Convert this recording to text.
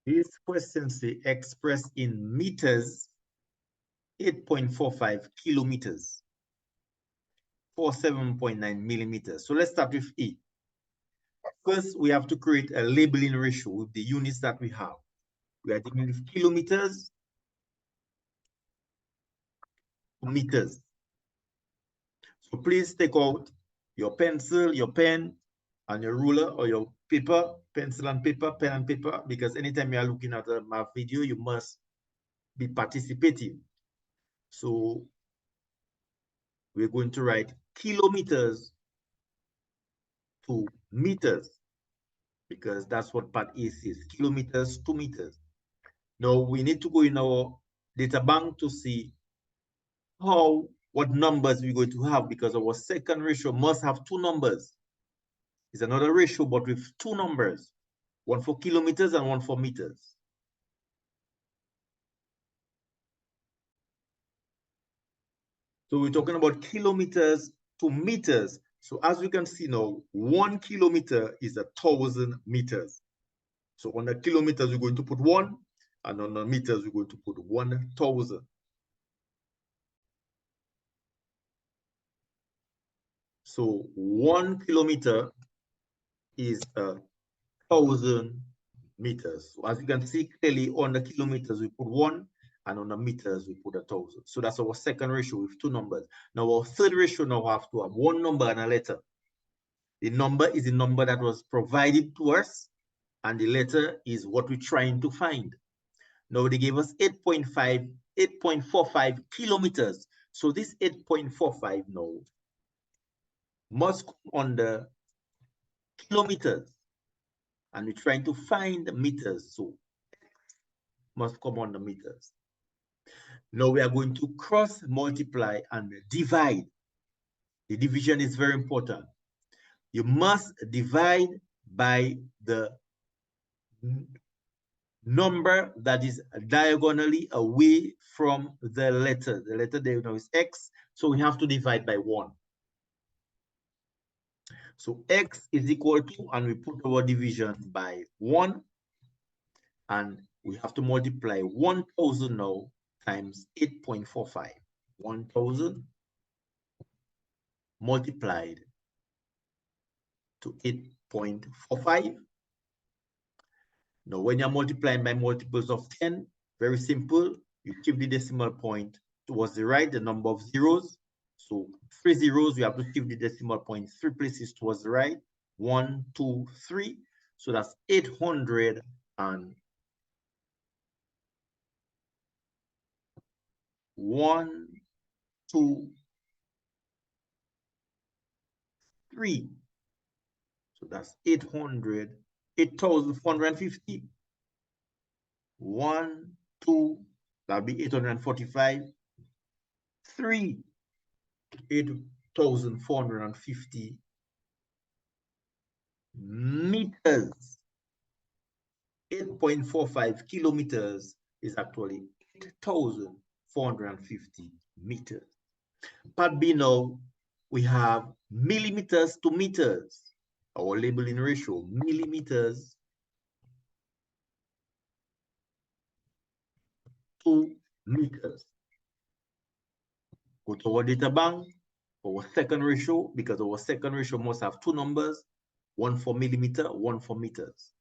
This question say expressed in meters, 8.45 kilometers, 47.9 millimeters. So let's start with E. First, we have to create a labeling ratio with the units that we have. We are dealing with kilometers to meters. So please take out your pencil, your pen, and your ruler, or your paper, pencil and paper, pen and paper, because anytime you are looking at a math video, you must be participating. So we're going to write kilometers to meters, because that's what part A says, kilometers to meters. Now we need to go in our data bank to see what numbers we're going to have, because our second ratio must have two numbers. It's another ratio, but with two numbers, one for kilometers and one for meters. So we're talking about kilometers to meters. So as we can see now, 1 kilometer is 1,000 meters. So on the kilometers, we're going to put 1, and on the meters, we're going to put 1,000. So 1 kilometer is 1,000 meters. So as you can see clearly, on the kilometers, we put 1, and on the meters, we put 1,000. So that's our second ratio with two numbers. Now our third ratio now have to have one number and a letter. The number is the number that was provided to us, and the letter is what we're trying to find. Now they gave us 8.45 kilometers. So this 8.45 now must come on the kilometers, and we're trying to find the meters. So must come on the meters. Now we are going to cross multiply and divide. The division is very important. You must divide by the number that is diagonally away from the letter. The letter there now is x, so we have to divide by 1. So x is equal to, and we put our division by 1, and we have to multiply 1,000 now times 8.45. 1,000 multiplied to 8.45. Now, when you're multiplying by multiples of 10, very simple, you shift the decimal point towards the right, the number of zeros. So 3 zeros, we have to shift the decimal point 3 places towards the right. 1, 2, 3. So that's 800 and 1, 2, 3. So that's 8,450. 1, 2, that'll be 845. 3, 8,450 meters. 8.45 kilometers is actually 8,450 meters. Part B now, we have millimeters to meters. Our labeling ratio, millimeters to meters. Go to our data bank, our second ratio, because our second ratio must have two numbers, one for millimeter, one for meters.